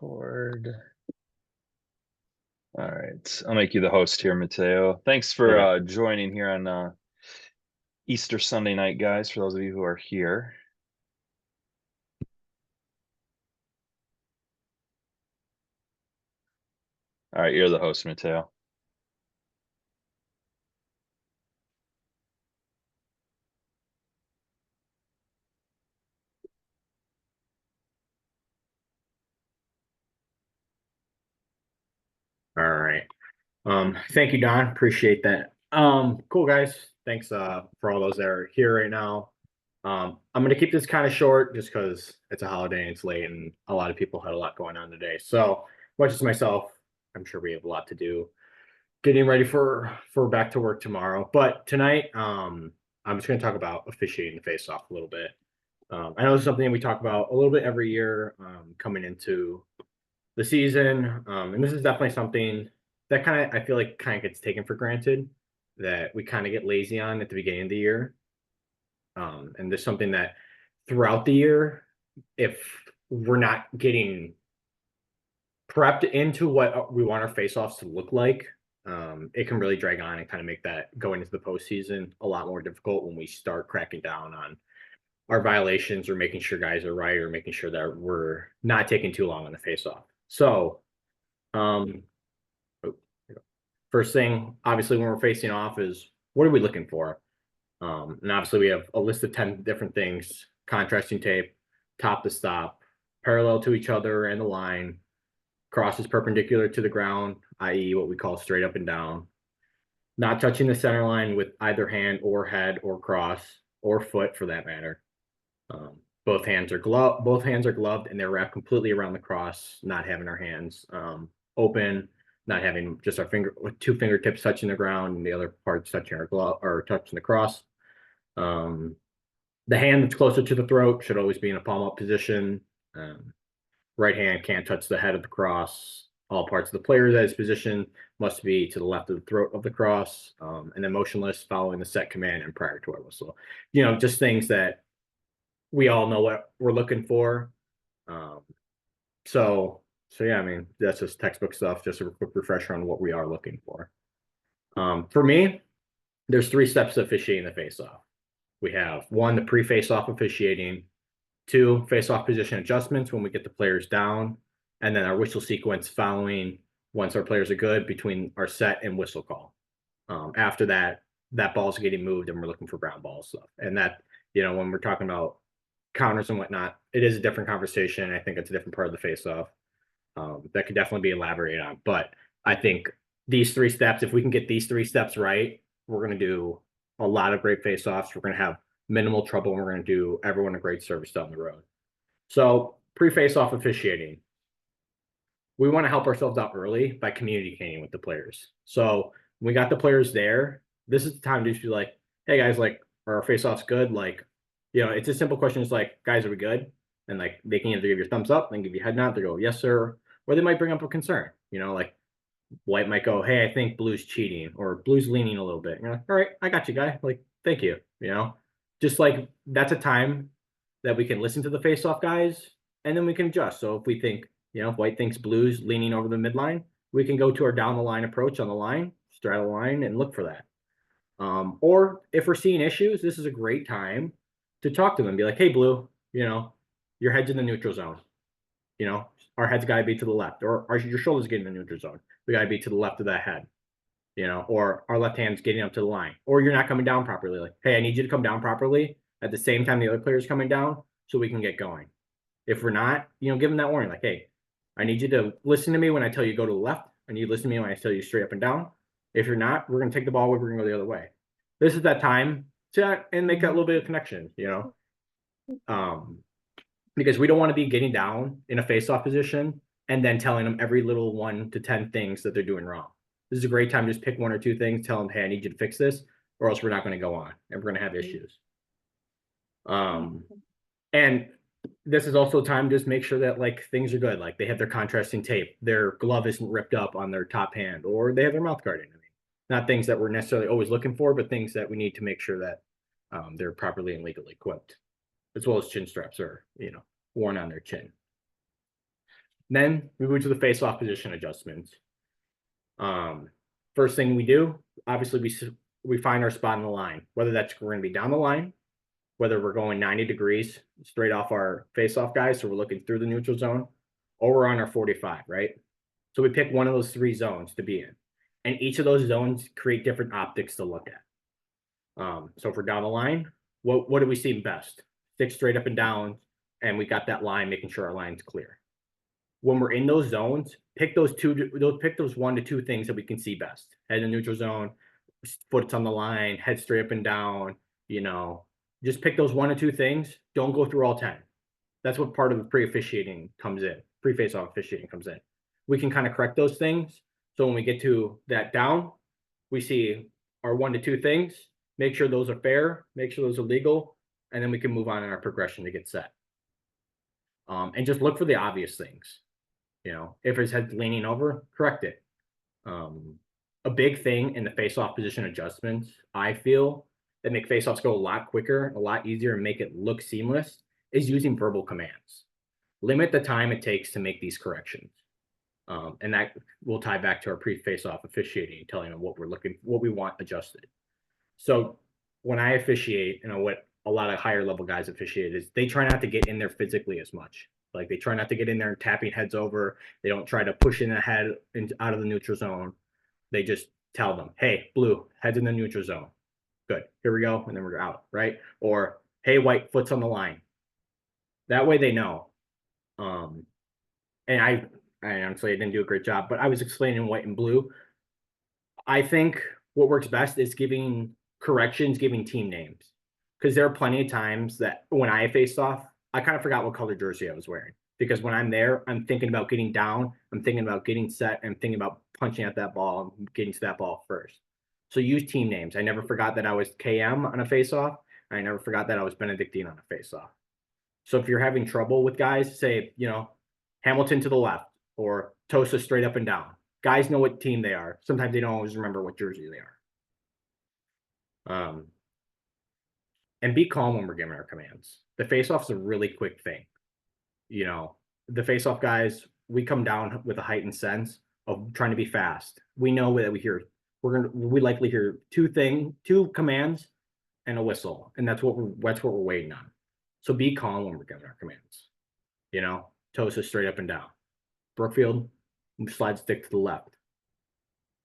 Record. All right. I'll make you the host here, Mateo. Thanks for Okay. joining here on Easter Sunday night, guys, for those of you who are here. All right, you're the host, Mateo. All right. Thank you, Don. Appreciate that. Cool guys. Thanks for all those that are here right now. I'm gonna keep this kind of short just because it's a holiday and it's late and a lot of people had a lot going on today. So much as myself, I'm sure we have a lot to do getting ready for back to work tomorrow. But tonight, I'm just gonna talk about officiating the face off a little bit. I know it's something we talk about a little bit every year, coming into the season. And this is definitely something that kind of I feel like kind of gets taken for granted that we kind of get lazy on at the beginning of the year. And there's something that throughout the year, if we're not getting prepped into what we want our face-offs to look like, it can really drag on and kind of make that going into the postseason a lot more difficult when we start cracking down on our violations or making sure guys are right or making sure that we're not taking too long on the face-off. So Um, oh, first thing, obviously, when we're facing off is what are we looking for? And obviously, we have a list of 10 different things: contrasting tape, top to stop, parallel to each other and the line, crosses perpendicular to the ground, i.e., what we call straight up and down, not touching the center line with either hand or head or cross or foot for that matter. Both hands are gloved and they're wrapped completely around the cross, not having our hands open, not having just our finger with two fingertips touching the ground and the other parts touching our glove or touching the cross. Um, the hand that's closer to the throat should always be in a palm up position. Right hand can't touch the head of the cross. All parts of the player that is positioned must be to the left of the throat of the cross, and then motionless following the set command and prior to our whistle. Just things that we all know what we're looking for. Um, so yeah, I mean that's just textbook stuff. Just a quick refresher on what we are looking for. For me, there's three steps to officiating the face-off. We have one, the pre-face-off officiating, two, face-off position adjustments when we get the players down, and then our whistle sequence following once our players are good between our set and whistle call. After that, that ball's getting moved and we're looking for ground ball stuff. And that, when we're talking about counters and whatnot, it is a different conversation. I think it's a different part of the face-off that could definitely be elaborated on. But I think these three steps, if we can get these three steps right, we're going to do a lot of great face-offs. We're going to have minimal trouble, and we're going to do everyone a great service down the road. So pre-face-off officiating, we want to help ourselves out early by communicating with the players. So when we got the players there, this is the time to just be like, hey guys, like, are our face-offs good? Like, it's a simple question. It's like, guys, are we good? And like they can either give you a thumbs up and give you a head nod, they go, yes, sir, or they might bring up a concern. Like white might go, hey, I think blue's cheating, or blue's leaning a little bit. You're like, all right, I got you, guy. Like, thank you. Just like that's a time that we can listen to the face-off guys, and then we can adjust. So if we think, if white thinks blue's leaning over the midline, we can go to our down the line approach on the line, straddle line, and look for that. Or if we're seeing issues, this is a great time to talk to them. Be like, hey, blue, your head's in the neutral zone. Our head's got to be to the left, or your shoulders getting in the neutral zone. We got to be to the left of that head, or our left hand's getting up to the line, or you're not coming down properly. Like, hey, I need you to come down properly at the same time the other player's coming down so we can get going. If we're not, give them that warning. Like, hey, I need you to listen to me when I tell you go to the left. I need you to listen to me when I tell you straight up and down. If you're not, we're going to take the ball away. We're going to go the other way. This is that time to and make that little bit of connection, because we don't want to be getting down in a face-off position and then telling them every little 1 to 10 things that they're doing wrong. This is a great time to just pick 1 or 2 things, tell them, hey, I need you to fix this, or else we're not going to go on and we're going to have issues. And this is also time to just make sure that like things are good. Like they have their contrasting tape, their glove isn't ripped up on their top hand, or they have their mouth guard in. Not things that we're necessarily always looking for, but things that we need to make sure that they're properly and legally equipped, as well as chin straps are, worn on their chin. Then we move to the face-off position adjustments. First thing we do, obviously we find our spot on the line, whether that's we're going to be down the line, whether we're going 90 degrees straight off our face-off guys, so we're looking through the neutral zone, or we're on our 45, right? So we pick one of those 3 zones to be in, and each of those zones create different optics to look at. So if we're down the line, what do we see best? Stick straight up and down, and we got that line, making sure our line's clear. When we're in those zones, pick those 1 to 2 things that we can see best. Head in the neutral zone, foot's on the line, head straight up and down, just pick those 1 to 2 things. Don't go through all 10. That's what part of the pre-officiating comes in. Pre-face-off officiating comes in. We can kind of correct those things. So when we get to that down, we see our 1 to 2 things, make sure those are fair, make sure those are legal, and then we can move on in our progression to get set. And just look for the obvious things. If his head's leaning over, correct it. A big thing in the face-off position adjustments, I feel, that make face-offs go a lot quicker, a lot easier, and make it look seamless, is using verbal commands. Limit the time it takes to make these corrections. And that will tie back to our pre-face-off officiating, telling them what we want adjusted. So when I officiate, what a lot of higher level guys officiate is they try not to get in there physically as much. Like they try not to get in there and tapping heads over. They don't try to push in the head out of the neutral zone. They just tell them, hey, blue, head's in the neutral zone. Good, here we go, and then we're out, right? Or, hey, white, foot's on the line. That way they know. And I honestly, I didn't do a great job, but I was explaining white and blue. I think what works best is giving corrections, giving team names. Because there are plenty of times that when I faced off, I kind of forgot what color jersey I was wearing. Because when I'm there, I'm thinking about getting down, I'm thinking about getting set, I'm thinking about punching at that ball and getting to that ball first. So use team names. I never forgot that I was KM on a face-off. I never forgot that I was Benedictine on a face-off. So if you're having trouble with guys, say, Hamilton to the left or Tosa straight up and down. Guys know what team they are. Sometimes they don't always remember what jersey they are. And be calm when we're giving our commands. The face-off is a really quick thing. The face-off guys, we come down with a heightened sense of trying to be fast. We know that we likely hear 2 commands and a whistle, and that's what we're waiting on. So be calm when we're giving our commands. Tosa straight up and down. Brookfield, slide stick to the left.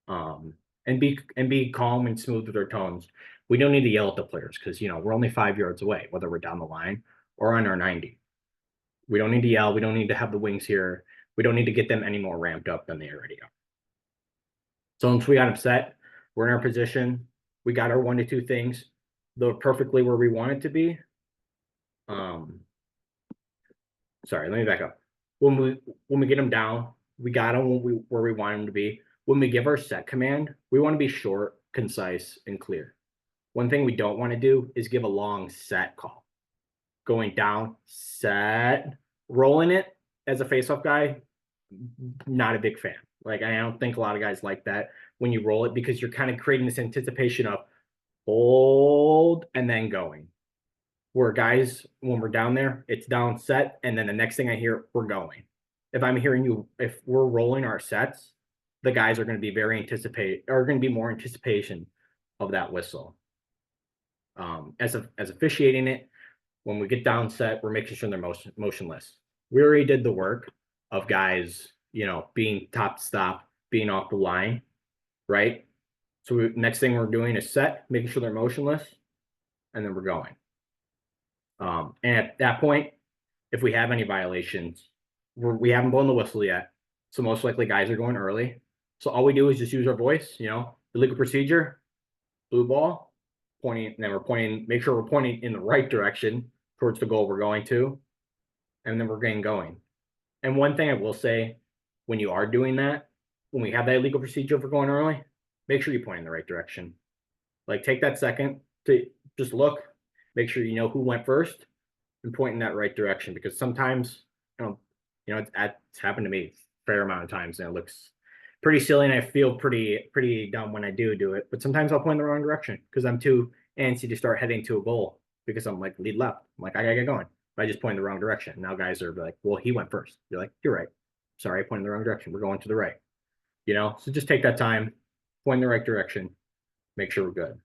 And be calm and smooth with our tones. We don't need to yell at the players because we're only 5 yards away, whether we're down the line or on our 90. We don't need to yell. We don't need to have the wings here. We don't need to get them any more ramped up than they already are. So once we got upset, we're in our position. We got our 1 to 2 things. They're perfectly where we want it to be. Sorry, let me back up. When we get them down, we got them where we want them to be. When we give our set command, we want to be short, concise, and clear. One thing we don't want to do is give a long set call. Going down, set, rolling it as a face-off guy, not a big fan. Like, I don't think a lot of guys like that when you roll it because you're kind of creating this anticipation of hold and then going. Where guys, when we're down there, it's down, set, and then the next thing I hear, we're going. If we're rolling our sets, the guys are going to be more anticipation of that whistle. As officiating it, when we get down set, we're making sure they're motionless. We already did the work of guys, being top stop, being off the line, right? So next thing we're doing is set, making sure they're motionless, and then we're going. And at that point, if we have any violations, we haven't blown the whistle yet. So most likely guys are going early. So all we do is just use our voice, the legal procedure, blue ball, pointing, and then we're pointing, make sure we're pointing in the right direction towards the goal we're going to, and then we're getting going. And one thing I will say, when you are doing that, when we have that legal procedure for going early, make sure you point in the right direction. Like take that second to just look, make sure you know who went first and point in that right direction, because sometimes, it's happened to me a fair amount of times and it looks pretty silly and I feel pretty dumb when I do it. But sometimes I'll point in the wrong direction because I'm too antsy to start heading to a goal because I'm like lead left. I'm like, I gotta get going. But I just point in the wrong direction. Now guys are like, well, he went first. You're like, you're right. sorry, I pointed in the wrong direction. We're going to the right. You know, so just take that time, point in the right direction, make sure we're good.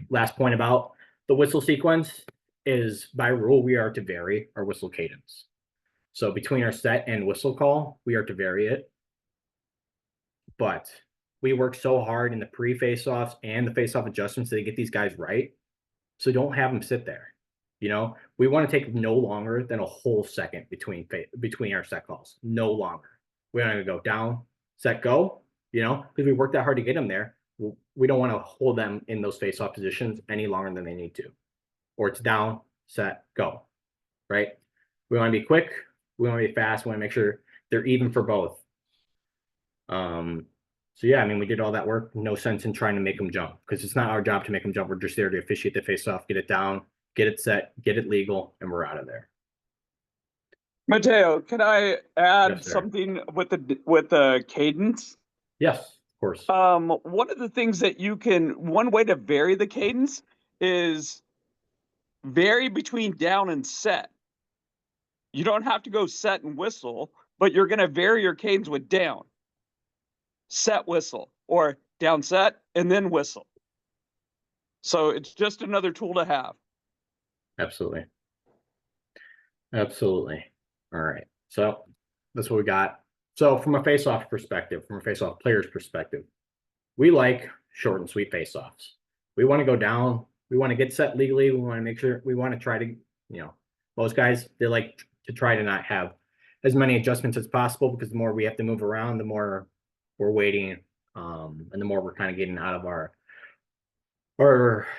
Last point about the whistle sequence is by rule, we are to vary our whistle cadence. So between our set and whistle call, we are to vary it. But we work so hard in the pre-face-offs and the face-off adjustments to get these guys right. So don't have them sit there. You know, we want to take no longer than a whole second between our set calls. No longer. We want to go down, set, go. You know, because we worked that hard to get them there. We don't want to hold them in those face-off positions any longer than they need to. Or it's down, set, go. Right? We want to be quick. We want to be fast. We want to make sure they're even for both. So yeah, I mean, we did all that work. No sense in trying to make them jump because it's not our job to make them jump. We're just there to officiate the face-off, get it down, get it set, get it legal, and we're out of there. Mateo, can I add Yes, sir. something with the cadence? Yes, of course. One of the things that one way to vary the cadence is vary between down and set. You don't have to go set and whistle, but you're going to vary your cadence with down, set, whistle, or down, set, and then whistle. So it's just another tool to have. Absolutely. Absolutely. All right. So that's what we got. So from a face-off perspective, from a face-off player's perspective, we like short and sweet face-offs. We want to go down. We want to get set legally. We want to make sure we want to try to, you know, most guys, they like to try to not have as many adjustments as possible because the more we have to move around, the more we're waiting, and the more we're kind of getting out of our,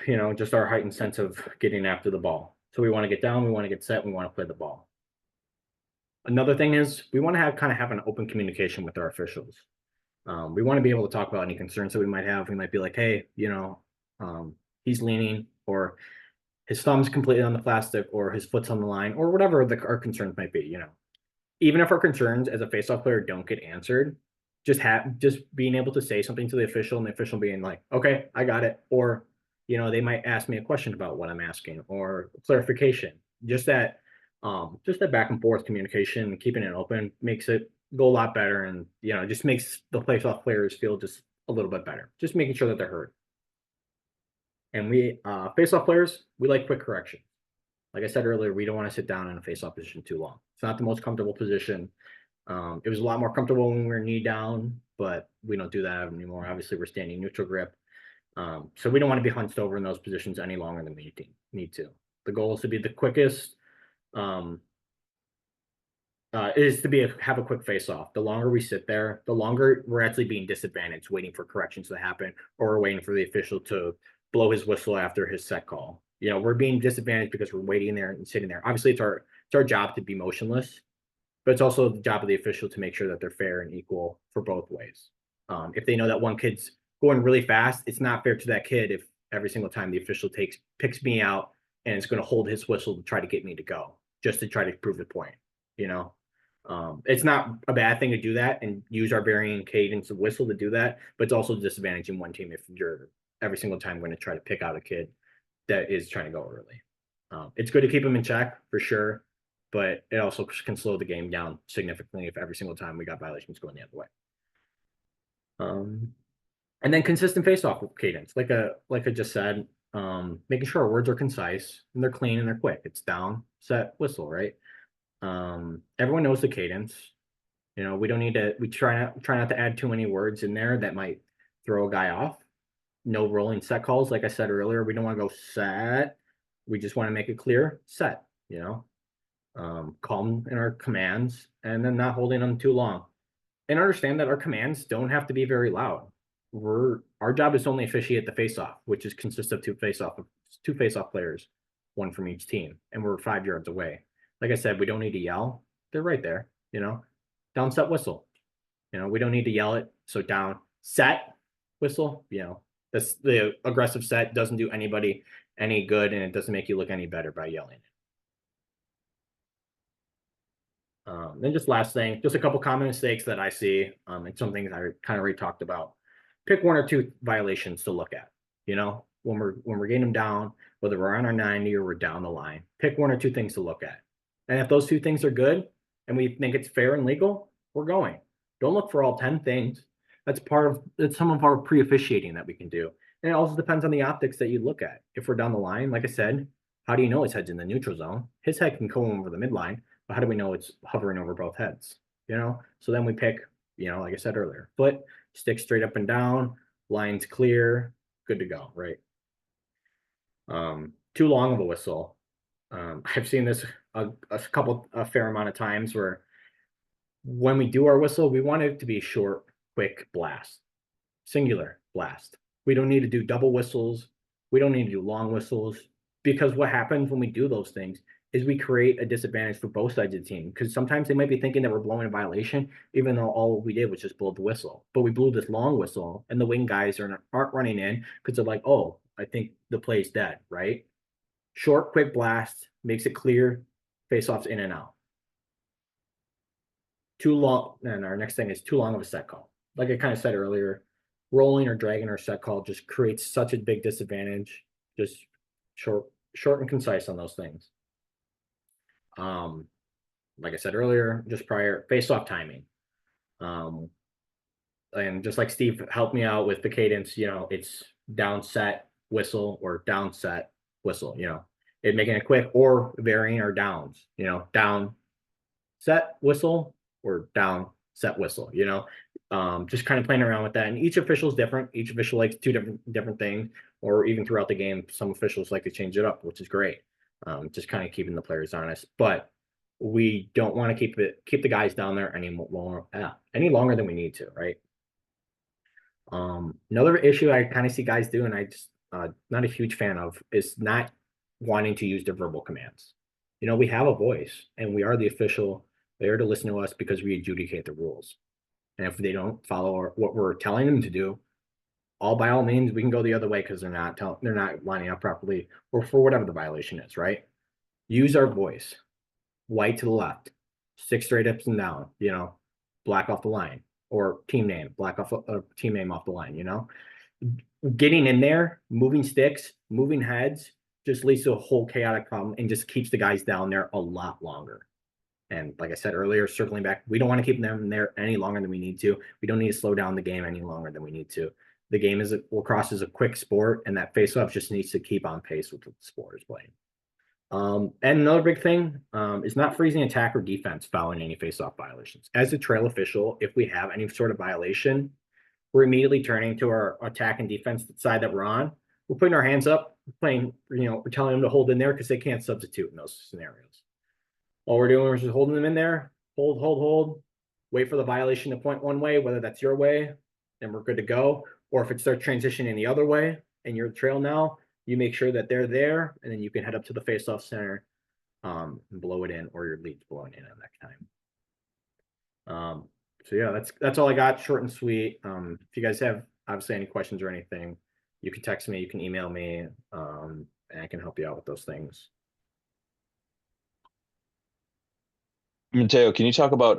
you know, just our heightened sense of getting after the ball. So we want to get down, we want to get set, we want to play the ball. Another thing is we want to have an open communication with our officials. We want to be able to talk about any concerns that we might have. We might be like, hey, you know, he's leaning, or his thumb's completely on the plastic, or his foot's on the line, or whatever our concerns might be, you know. Even if our concerns as a face-off player don't get answered, just being able to say something to the official and the official being like, okay, I got it. Or, you know, they might ask me a question about what I'm asking or clarification. Just that back and forth communication, keeping it open makes it go a lot better. And, you know, just makes the face-off players feel just a little bit better. Just making sure that they're heard. And we, face-off players, we like quick correction. Like I said earlier, we don't want to sit down in a face-off position too long. It's not the most comfortable position. It was a lot more comfortable when we were knee down, but we don't do that anymore. Obviously, we're standing neutral grip. So we don't want to be hunched over in those positions any longer than we need to. The goal is to be the quickest, is to have a quick face-off. The longer we sit there, the longer we're actually being disadvantaged, waiting for corrections to happen, or we're waiting for the official to blow his whistle after his set call. You know, we're being disadvantaged because we're waiting there and sitting there. Obviously, it's our job to be motionless, but it's also the job of the official to make sure that they're fair and equal for both ways. If they know that one kid's going really fast, it's not fair to that kid if every single time the official picks me out and is going to hold his whistle to try to get me to go, just to try to prove the point. You know, it's not a bad thing to do that and use our varying cadence of whistle to do that, but it's also disadvantaging one team if you're every single time going to try to pick out a kid that is trying to go early. It's good to keep them in check for sure, but it also can slow the game down significantly if every single time we got violations going the other way. And then consistent face-off cadence, like I just said, making sure our words are concise and they're clean and they're quick. It's down, set, whistle, right? Everyone knows the cadence. You know, we don't need to. We try not to add too many words in there that might throw a guy off. No rolling set calls, like I said earlier. We don't want to go set. We just want to make it clear, set. You know, calm in our commands, and then not holding them too long. And understand that our commands don't have to be very loud. Our job is to only officiate the face-off, which consists of two face-off players, one from each team, and we're 5 yards away. Like I said, we don't need to yell. They're right there. You know, down, set, whistle. You know, we don't need to yell it. So down, set, whistle. You know, the aggressive set doesn't do anybody any good, and it doesn't make you look any better by yelling. Then just last thing, just a couple common mistakes that I see, and some things I kind of already talked about. Pick one or two violations to look at. You know, when we're getting them down, whether we're on our 90 or we're down the line, pick one or two things to look at. And if those two things are good, and we think it's fair and legal, we're going. Don't look for all 10 things. That's some of our pre-officiating that we can do. And it also depends on the optics that you look at. If we're down the line, like I said, how do you know his head's in the neutral zone? His head can go over the midline, but how do we know it's hovering over both heads? So then we pick, like I said earlier, foot, stick straight up and down, lines clear, good to go, right? Too long of a whistle. I've seen this a fair amount of times where when we do our whistle, we want it to be short, quick blast, singular blast. We don't need to do double whistles. We don't need to do long whistles, because what happens when we do those things is we create a disadvantage for both sides of the team, because sometimes they might be thinking that we're blowing a violation, even though all we did was just blow the whistle. But we blew this long whistle, and the wing guys aren't running in because they're like, oh, I think the play's dead, right? Short, quick blast, makes it clear, face-offs in and out. Too long, and our next thing is too long of a set call. Like I kind of said earlier, rolling or dragging our set call just creates such a big disadvantage. Just short and concise on those things. Like I said earlier, just prior face-off timing. And just like Steve helped me out with the cadence, it's down set whistle or down set whistle, it making it quick, or varying our downs, down set whistle or down set whistle, just kind of playing around with that. And each official is different. Each official likes two different things, or even throughout the game, some officials like to change it up, which is great. Just kind of keeping the players honest, but we don't want to keep the guys down there any longer than we need to, right? Another issue I kind of see guys do, and I just not a huge fan of, is not wanting to use their verbal commands. We have a voice, and we are the official. They're to listen to us because we adjudicate the rules. And if they don't follow what we're telling them to do, by all means, we can go the other way because they're not lining up properly, or for whatever the violation is, right? Use our voice. White to the left, stick straight up and down, black off the line, or team name, black off team name off the line, Getting in there, moving sticks, moving heads, just leads to a whole chaotic problem and just keeps the guys down there a lot longer. And like I said earlier, circling back, we don't want to keep them there any longer than we need to. We don't need to slow down the game any longer than we need to. The game lacrosse is a quick sport, and that face-off just needs to keep on pace with what the sport is playing. And another big thing is not freezing attack or defense following any face-off violations. As a trail official, if we have any sort of violation, we're immediately turning to our attack and defense side that we're on. We're putting our hands up, we're telling them to hold in there because they can't substitute in those scenarios. All we're doing is just holding them in there, hold, wait for the violation to point one way, whether that's your way, then we're good to go. Or if it starts transitioning the other way and you're the trail now, you make sure that they're there, and then you can head up to the face-off center and blow it in, or your lead's blowing in at that time. So yeah, that's all I got, short and sweet. If you guys have obviously any questions or anything, you can text me, you can email me, and I can help you out with those things. Mateo, can you talk about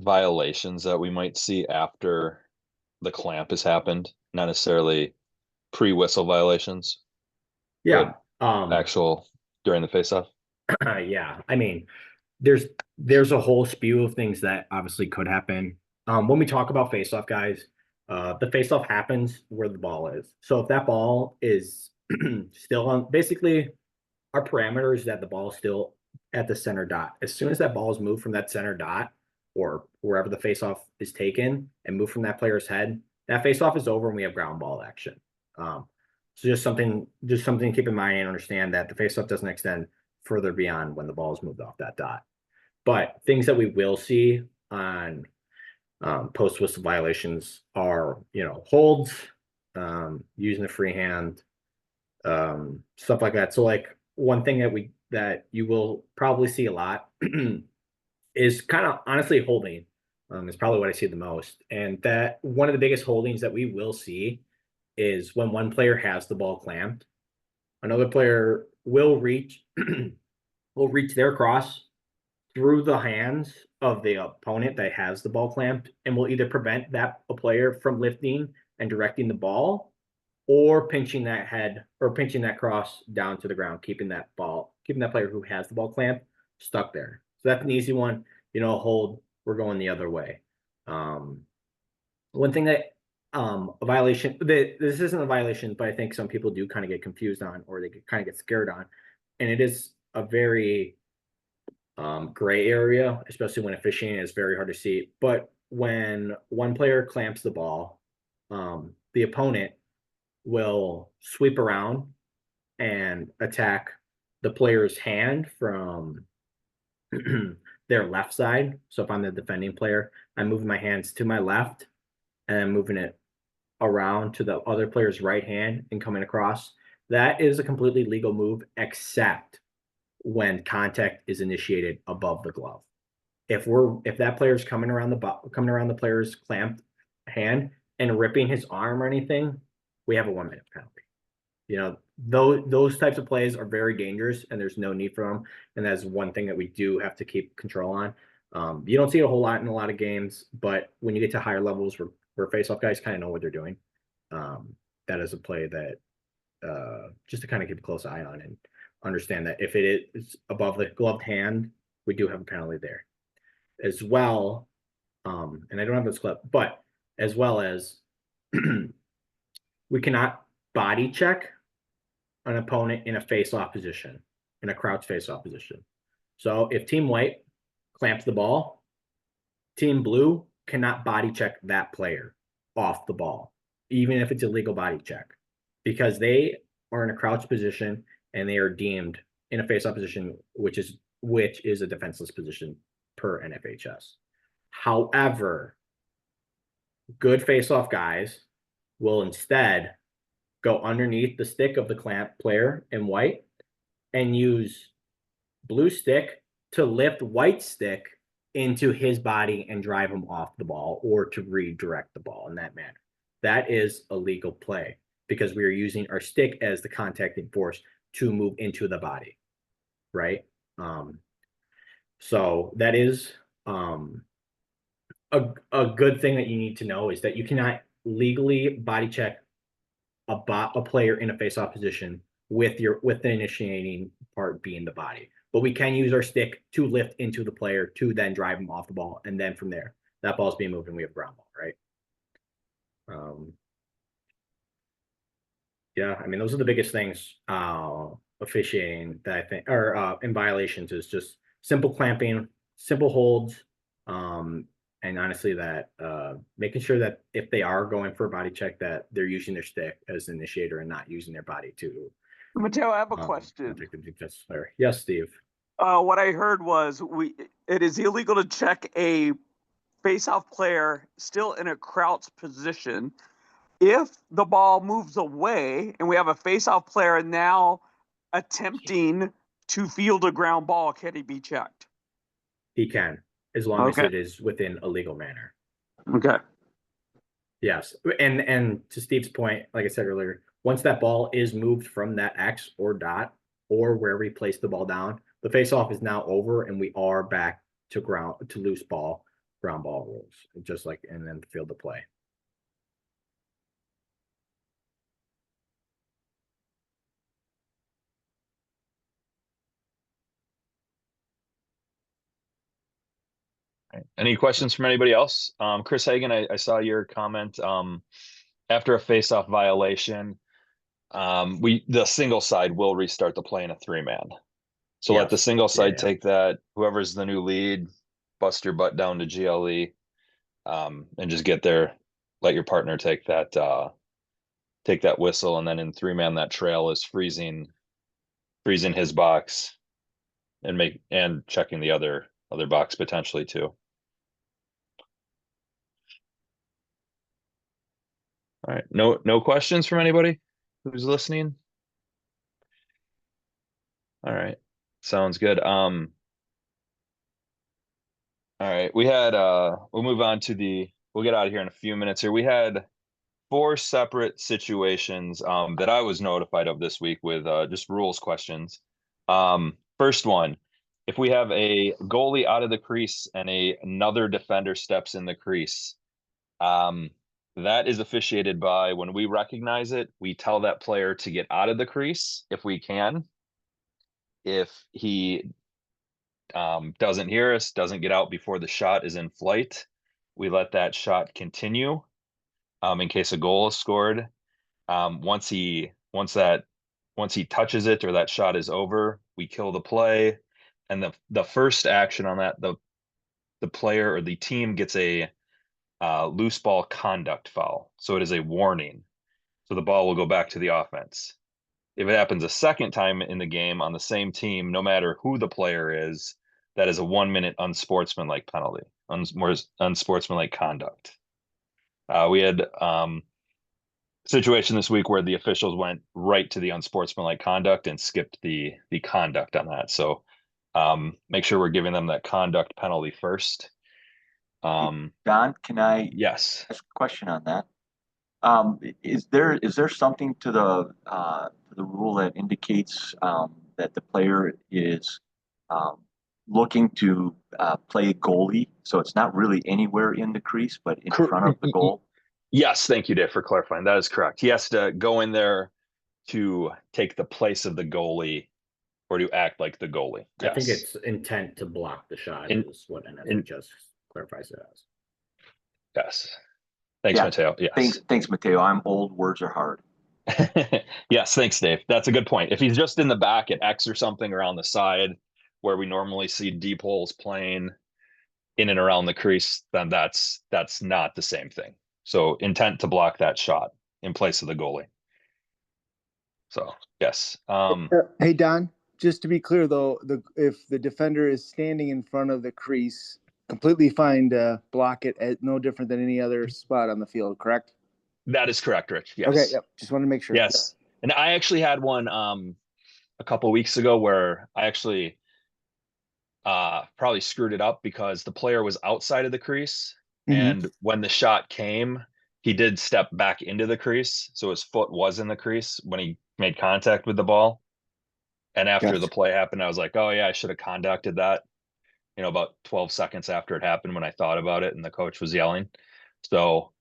violations that we might see after the clamp has happened? Not necessarily pre-whistle violations. Yeah. Actual during the face-off. Yeah. I mean, there's a whole spew of things that obviously could happen. When we talk about face-off, guys, the face-off happens where the ball is. So if that ball is still on, basically our parameter is that the ball is still at the center dot. As soon as that ball is moved from that center dot, or wherever the face-off is taken, and moved from that player's head, that face-off is over and we have ground ball action. So just something to keep in mind and understand that the face-off doesn't extend further beyond when the ball is moved off that dot. But things that we will see on post-whistle violations are, holds, using the free hand, stuff like that. So like one thing that you will probably see a lot is kind of honestly holding. Is probably what I see the most. And that one of the biggest holdings that we will see is when one player has the ball clamped, another player will reach their cross through the hands of the opponent that has the ball clamped, and will either prevent that player from lifting and directing the ball, or pinching that head or pinching that cross down to the ground, keeping that player who has the ball clamped stuck there. So that's an easy one. hold, we're going the other way. One thing that a violation that this isn't a violation, but I think some people do kind of get confused on, or they kind of get scared on, and it is a very gray area, especially when officiating is very hard to see. But when one player clamps the ball, the opponent will sweep around and attack the player's hand from their left side. So if I'm the defending player, I'm moving my hands to my left and I'm moving it around to the other player's right hand and coming across. That is a completely legal move, except when contact is initiated above the glove. If that player's coming around the player's clamped hand and ripping his arm or anything, we have a 1 minute penalty. Those types of plays are very dangerous and there's no need for them. And that's one thing that we do have to keep control on. You don't see it a whole lot in a lot of games, but when you get to higher levels where face-off guys kind of know what they're doing, that is a play that just to kind of keep a close eye on and understand that if it is above the gloved hand, we do have a penalty there as well. And I don't have this clip, but as well as we cannot body check an opponent in a face-off position, in a crouch face-off position. So if Team White clamps the ball, Team Blue cannot body check that player off the ball, even if it's a legal body check, because they are in a crouch position and they are deemed in a face-off position, which is a defenseless position per NFHS. However, good face-off guys will instead go underneath the stick of the clamp player in white and use blue stick to lift white stick into his body and drive him off the ball or to redirect the ball in that manner. That is a legal play because we are using our stick as the contacting force to move into the body, right? So that is a good thing that you need to know is that you cannot legally body check a player in a face-off position with the initiating part being the body. But we can use our stick to lift into the player to then drive him off the ball. And then from there, that ball's being moved and we have ground ball, right? Yeah, I mean, those are the biggest things officiating that I think, or in violations is just simple clamping, simple holds, and honestly that making sure that if they are going for a body check that they're using their stick as an initiator and not using their body to Mateo, I have a question. Yes, Steve. What I heard was it is illegal to check a face-off player still in a crouch position if the ball moves away and we have a face-off player now attempting to field a ground ball. Can he be checked? He can, as long as it is within a legal manner. Okay. Yes, and to Steve's point, like I said earlier, once that ball is moved from that X or dot or where we place the ball down, the face-off is now over and we are back to loose ball, ground ball rules, just like, and then field the play. Any questions from anybody else? Chris Hagan, I saw your comment. After a face-off violation, the single side will restart the play in a 3-man. So let the single side take that. Whoever's the new lead, bust your butt down to GLE, and just get there. Let your partner take that whistle, and then in 3-man that trail is freezing his box, and checking the other box potentially too. All right, no questions from anybody who's listening? All right, sounds good. All right, we'll move on to we'll get out of here in a few minutes here. We had 4 separate situations that I was notified of this week with just rules questions. First one, if we have a goalie out of the crease and another defender steps in the crease, that is officiated by, when we recognize it, we tell that player to get out of the crease if we can. If he doesn't hear us, doesn't get out before the shot is in flight, we let that shot continue in case a goal is scored. Once he touches it or that shot is over, we kill the play. And the first action on that, the player or the team gets a loose ball conduct foul. So it is a warning. So the ball will go back to the offense. If it happens a second time in the game on the same team, no matter who the player is, that is a 1 minute unsportsmanlike penalty, unsportsmanlike conduct. We had situation this week where the officials went right to the unsportsmanlike conduct and skipped the conduct on that. So make sure we're giving them that conduct penalty first. Don, can I Yes. ask a question on that? Is there something to the rule that indicates that the player is looking to play goalie, so it's not really anywhere in the crease, but in front of the goal? Yes, thank you, Dave, for clarifying. That is correct. He has to go in there to take the place of the goalie or to act like the goalie. I think Yes. it's intent to block the shot is what just clarifies it as. Yes. Thanks, Yeah. Mateo. Yes. Thanks, Mateo. I'm old. Words are hard. Yes, thanks, Dave. That's a good point. If he's just in the back at X or something or on the side where we normally see deep holes playing in and around the crease, then that's not the same thing. So intent to block that shot in place of the goalie. So yes. Hey Don, just to be clear though, if the defender is standing in front of the crease, completely fine to block it at no different than any other spot on the field, correct? That is correct, Rich. Yes. Okay, yep. Just want to make sure. Yes. And I actually had one a couple weeks ago where I actually probably screwed it up because the player was outside of the crease. And when the shot came, he did step back into the crease. So his foot was in the crease when he made contact with the ball. And after the play happened, I was like, oh yeah, I should have conducted that, about 12 seconds after it happened when I thought about it and the coach was yelling. So,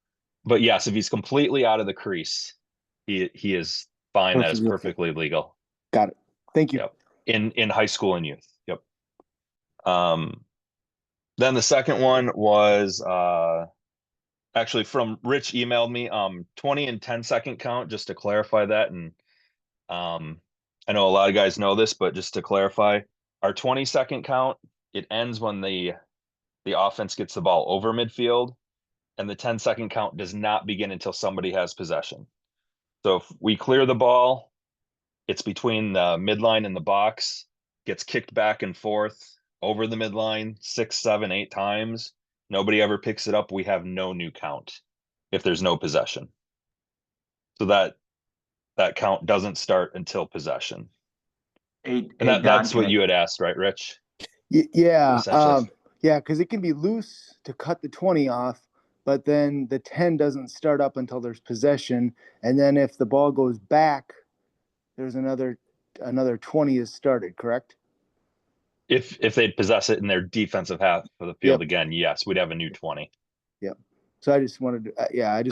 but yes, if he's completely out of the crease, he is fine. That is perfectly legal. Got it. Thank you. Yep. In high school and youth. Yep. Then the second one was actually from Rich emailed me 20 and 10-second count, just to clarify that. And I know a lot of guys know this, but just to clarify, our 20-second count, it ends when the offense gets the ball over midfield, and the 10-second count does not begin until somebody has possession. So if we clear the ball, it's between the midline and the box, gets kicked back and forth over the midline 6, 7, 8 times. Nobody ever picks it up. We have no new count if there's no possession. So that count doesn't start until possession. And that's what you had asked, right, Rich? Yeah. Yeah, because it can be loose to cut the 20 off, but then the 10 doesn't start up until there's possession. And then if the ball goes back, there's another 20 is started, correct? If they'd possess it in their defensive half of the field again, yes, we'd have a new 20. Yep. So I just wanted to,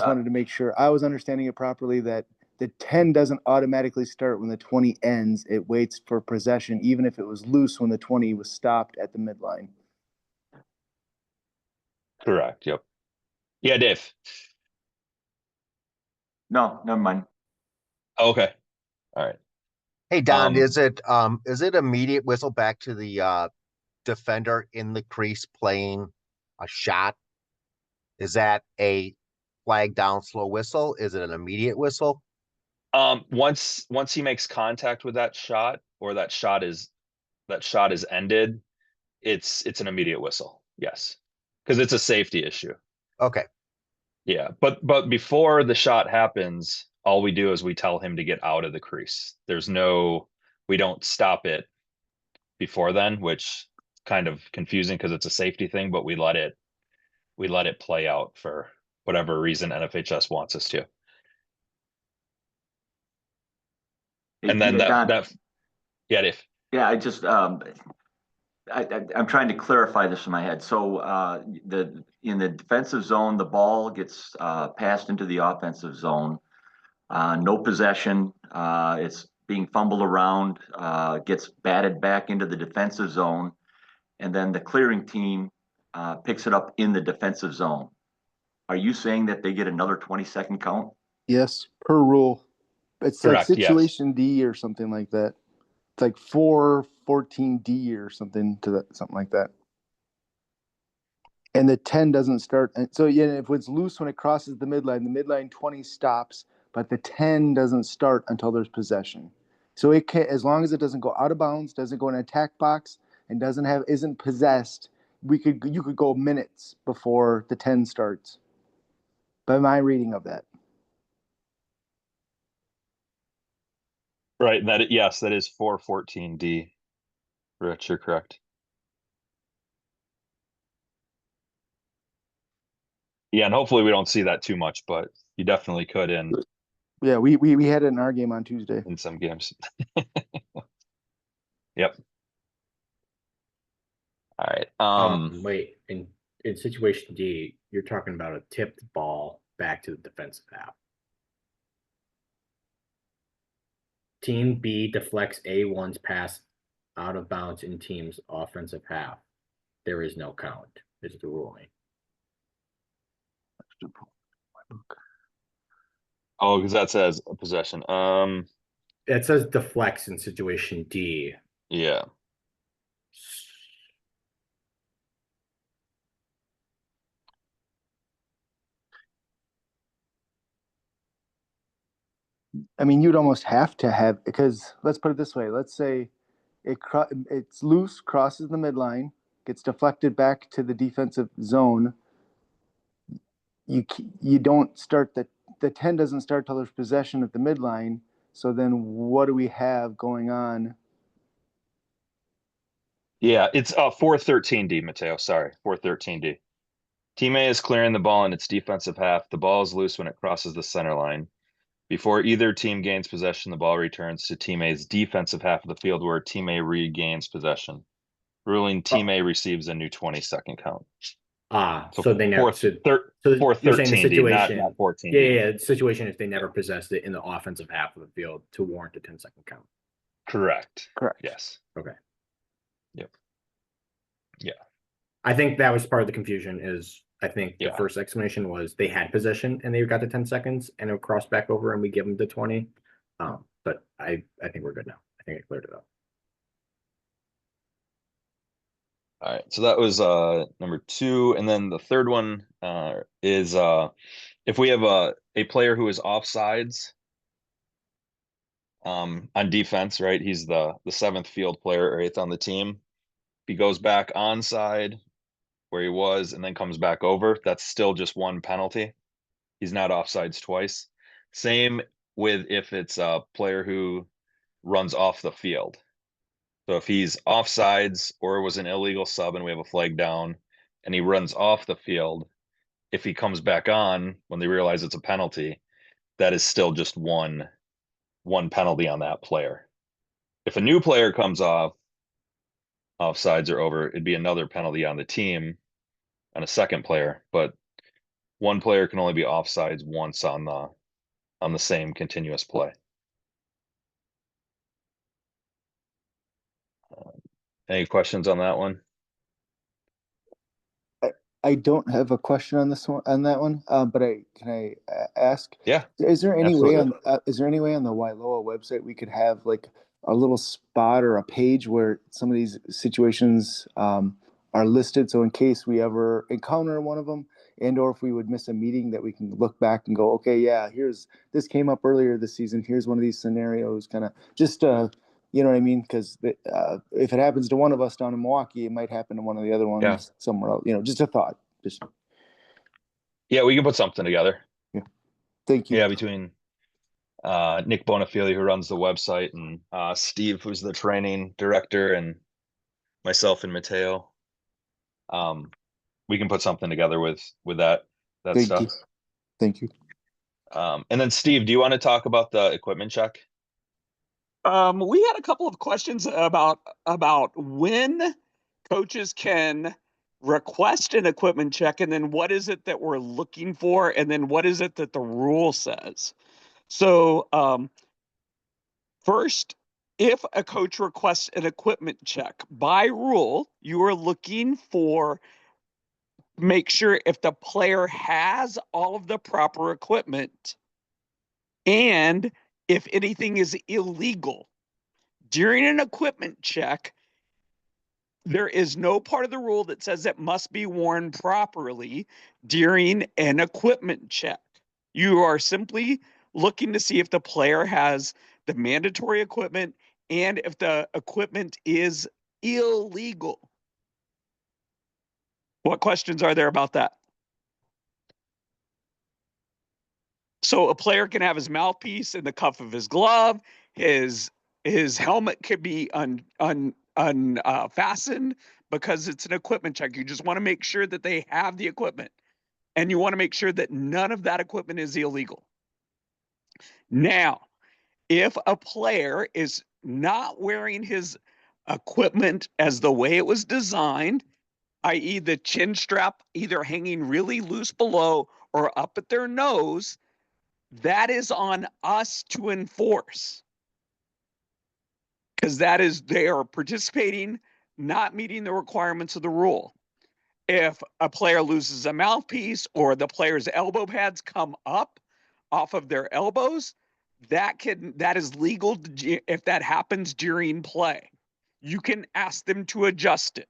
wanted to make sure I was understanding it properly, that the 10 doesn't automatically start when the 20 ends. It waits for possession, even if it was loose when the 20 was stopped at the midline. Correct. Yep. Yeah, Dave. No, never mind. Okay. All right. Hey Don, is it immediate whistle back to the defender in the crease playing a shot? Is that a flag down slow whistle? Is it an immediate whistle? Once he makes contact with that shot, or that shot is ended, it's an immediate whistle. Yes. Because it's a safety issue. Okay. Yeah, but before the shot happens, all we do is we tell him to get out of the crease. We don't stop it before then, which kind of confusing because it's a safety thing, but we let it play out for whatever reason NFHS wants us to. And then Dave. Yeah, I just I'm trying to clarify this in my head. So in the defensive zone, the ball gets passed into the offensive zone. No possession. It's being fumbled around, gets batted back into the defensive zone. and then the clearing team picks it up in the defensive zone. Are you saying that they get another 20-second count? Yes, per rule. It's like Correct, yes. situation D or something like that. It's like 4-14D or something like that. And the 10 doesn't start. And so yeah, if it's loose when it crosses the midline 20 stops, but the 10 doesn't start until there's possession. So it can, as long as it doesn't go out of bounds, doesn't go in an attack box, and isn't possessed, you could go minutes before the 10 starts. By my reading of that. Right, yes, that is 414D. Rich, you're correct. Yeah, and hopefully we don't see that too much, but you definitely could in Yeah, we had it in our game on Tuesday. in some games. Yep. All right. Wait, in situation D, you're talking about a tipped ball back to the defensive half. Team B deflects A1's pass out of bounds in team's offensive half. There is no count, is the ruling. Oh, because that says a possession. It says deflects in situation D. Yeah. I mean, you'd almost have to have, because let's put it this way. Let's say it's loose, crosses the midline, gets deflected back to the defensive zone. You don't start the 10 doesn't start till there's possession at the midline. So then what do we have going on? Yeah, it's 413D, Mateo. Sorry, 413D. Team A is clearing the ball in its defensive half. The ball is loose when it crosses the center line. Before either team gains possession, the ball returns to Team A's defensive half of the field where Team A regains possession. Ruling Team A receives a new 20-second count. So they never. So you're saying the 413D, situation, not 14D. Yeah. The situation is they never possessed it in the offensive half of the field to warrant a 10-second count. Correct. Correct. Yes. Okay. Yep. Yeah. I think that was part of the confusion. I think the Yeah. first explanation was they had possession and they got the 10 seconds and it would cross back over and we give them the 20. But I think we're good now. I think I cleared it up. All right, so that was number 2, and then the third one is if we have a player who is offsides on defense, right? He's the 7th field player or 8th on the team. He goes back onside where he was and then comes back over. That's still just one penalty. He's not offsides twice. Same with if it's a player who runs off the field. So if he's offsides or was an illegal sub and we have a flag down and he runs off the field, if he comes back on when they realize it's a penalty, that is still just one penalty on that player. If a new player comes off, offsides or over, it'd be another penalty on the team on a second player, but one player can only be offsides once on the same continuous play. Any questions on that one? I don't have a question on that one, but can I ask? Yeah. Is there any absolutely. way on the Wailoa website we could have like a little spot or a page where some of these situations are listed, so in case we ever encounter one of them, and or if we would miss a meeting, that we can look back and go, okay, yeah, this came up earlier this season. Here's one of these scenarios, kind of just you know what I mean? Because if it happens to one of us down in Milwaukee, it might happen to one of the other ones somewhere else. You know, just a thought. Yeah, we can put something together. Yeah. Thank you. Yeah, between Nick Bonafili, who runs the website, and Steve, who's the training director, and myself and Mateo. We can put something together with that Thank stuff. you. Thank you. And then Steve, do you want to talk about the equipment check? We had a couple of questions about when coaches can request an equipment check, and then what is it that we're looking for, and then what is it that the rule says. So first, if a coach requests an equipment check, by rule, you are looking for make sure if the player has all of the proper equipment and if anything is illegal. During an equipment check, there is no part of the rule that says it must be worn properly during an equipment check. You are simply looking to see if the player has the mandatory equipment and if the equipment is illegal. What questions are there about that? So a player can have his mouthpiece in the cuff of his glove, his helmet could be unfastened because it's an equipment check. You just want to make sure that they have the equipment, and you want to make sure that none of that equipment is illegal. Now, if a player is not wearing his equipment as the way it was designed, i.e. the chin strap either hanging really loose below or up at their nose, that is on us to enforce. Because that is, they are participating, not meeting the requirements of the rule. If a player loses a mouthpiece or the player's elbow pads come up off of their elbows, that is legal if that happens during play. You can ask them to adjust it.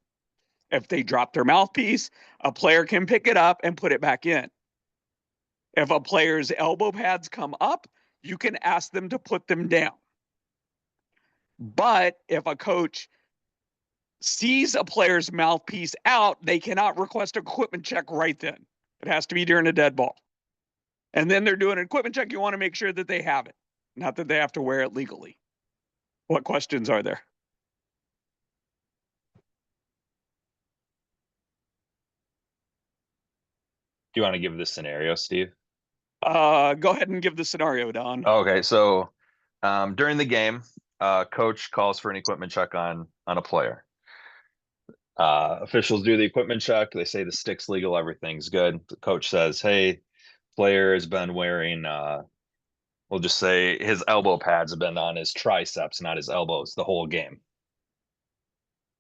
If they drop their mouthpiece, a player can pick it up and put it back in. If a player's elbow pads come up, you can ask them to put them down. But if a coach sees a player's mouthpiece out, they cannot request an equipment check right then. It has to be during a dead ball. And then they're doing an equipment check. You want to make sure that they have it, not that they have to wear it legally. What questions are there? Do you want to give this scenario, Steve? Go ahead and give the scenario, Don. Okay, so during the game, coach calls for an equipment check on a player. Officials do the equipment check. They say the stick's legal, everything's good. The coach says, "Hey, player has been wearing, we'll just say his elbow pads have been on his triceps, not his elbows, the whole game."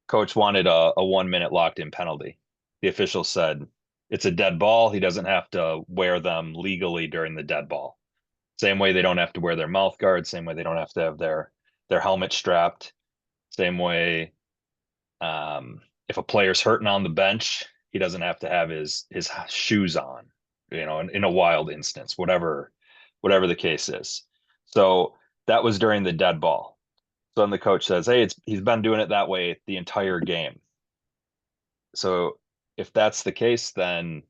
Coach wanted a 1 minute locked in penalty. The official said, "It's a dead ball. He doesn't have to wear them legally during the dead ball. Same way they don't have to wear their mouth guard. Same way they don't have to have their helmet strapped. Same way, if a player's hurting on the bench, he doesn't have to have his shoes on, you know, in a wild instance, whatever the case is." So that was during the dead ball. So then the coach says, "Hey, he's been doing it that way the entire game." So if that's the case, then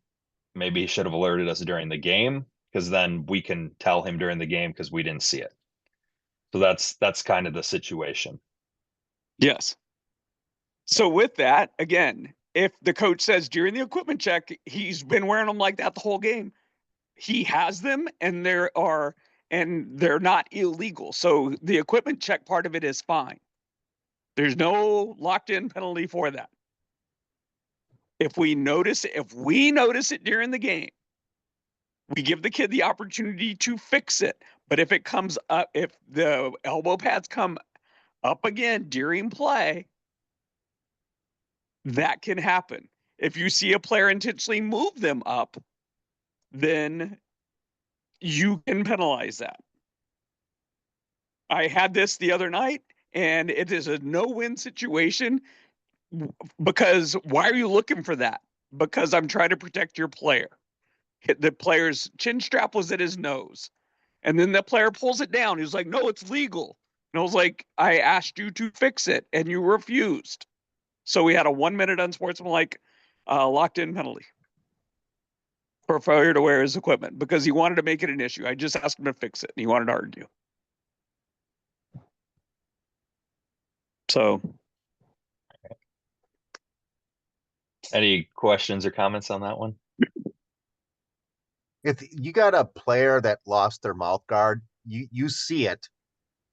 maybe he should have alerted us during the game, because then we can tell him during the game because we didn't see it. So that's kind of the situation. Yes. So with that, again, if the coach says during the equipment check, he's been wearing them like that the whole game, he has them and they're not illegal. So the equipment check part of it is fine. There's no locked in penalty for that. If we notice it during the game, we give the kid the opportunity to fix it. But if it comes up, if the elbow pads come up again during play, that can happen. If you see a player intentionally move them up, then you can penalize that. I had this the other night, and it is a no-win situation because why are you looking for that? Because I'm trying to protect your player. The player's chin strap was at his nose. And then the player pulls it down. He was like, "No, it's legal." And I was like, "I asked you to fix it and you refused." So we had a 1 minute unsportsmanlike locked in penalty for failure to wear his equipment because he wanted to make it an issue. I just asked him to fix it and he wanted to argue. So. Any questions or comments on that one? If you got a player that lost their mouth guard, you see it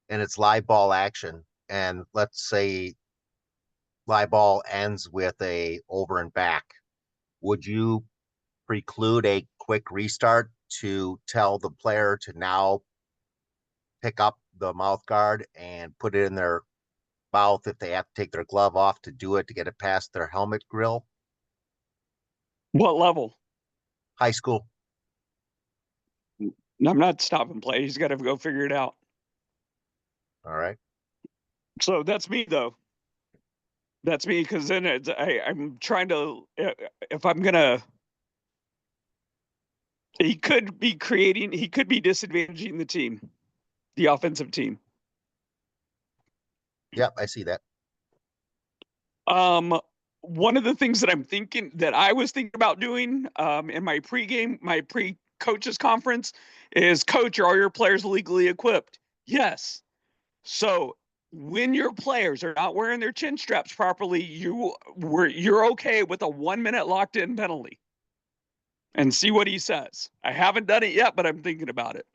and it's live ball action. And let's say live ball ends with a over and back. Would you preclude a quick restart to tell the player to now pick up the mouth guard and put it in their mouth if they have to take their glove off to do it to get it past their helmet grill. What level? High school. I'm not stopping play. He's got to go figure it out. All right. So that's me though. That's me because then I'm trying to, if I'm gonna, he could be disadvantaging the team, the offensive team. Yep, I see that. One of the things that I was thinking about doing in my pre-coaches conference is, coach, are all your players legally equipped? Yes. So when your players are not wearing their chin straps properly, you're okay with a 1 minute locked in penalty. And see what he says. I haven't done it yet, but I'm thinking about it.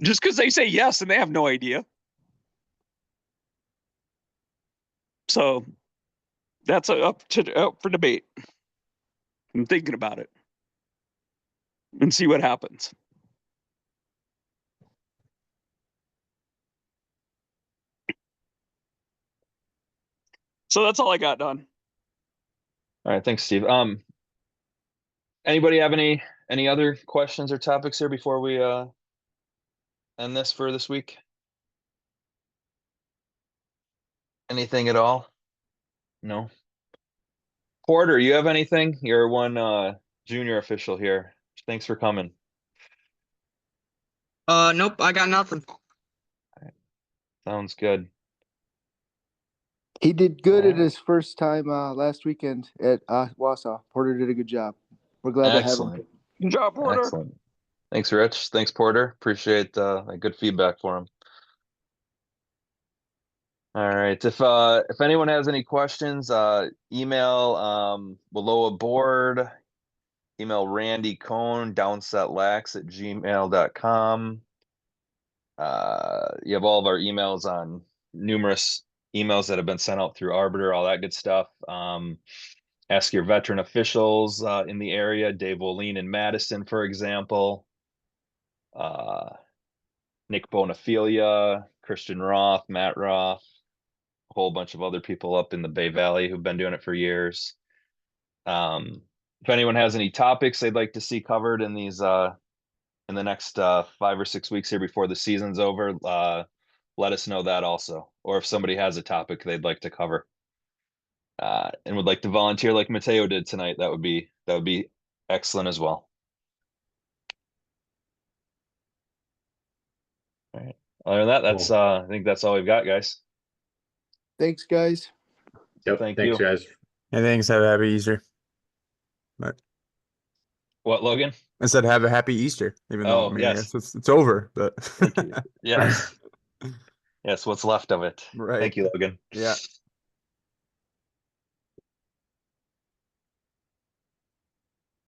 Just because they say yes and they have no idea. So that's up for debate. I'm thinking about it and see what happens. So that's all I got done. All right, thanks, Steve. Anybody have any other questions or topics here before we end this for this week? Anything at all? No. Porter, you have anything? You're one junior official here. Thanks for coming. Nope, I got nothing. Sounds good. He did good at Alright. his first time last weekend at Wausau. Porter did a good job. We're glad to have him. Excellent. Good job, Porter. Excellent. Thanks, Rich. Thanks, Porter. Appreciate good feedback for him. All right. If anyone has any questions, email below board. Email Randy Cohn, downsetlax@gmail.com. You have all of our emails on numerous emails that have been sent out through Arbiter, all that good stuff. Ask your veteran officials in the area, Dave Woleen in Madison, for example. Nick Bonafilia, Christian Roth, Matt Roth, a whole bunch of other people up in the Bay Valley who've been doing it for years. If anyone has any topics they'd like to see covered in these in the next 5 or 6 weeks here before the season's over, let us know that also. Or if somebody has a topic they'd like to cover and would like to volunteer like Mateo did tonight, that would be excellent as well. All right. Other than that, that's Cool. I think that's all we've got, guys. Thanks, guys. Yep. Thank Thanks, you. guys. And thanks. Have a happy Easter. But What, Logan? I said have a happy Easter, even though Oh, I mean, yes. I guess it's over. But Yes. Yes, what's left of it. Right. Thank you, Logan. Yeah.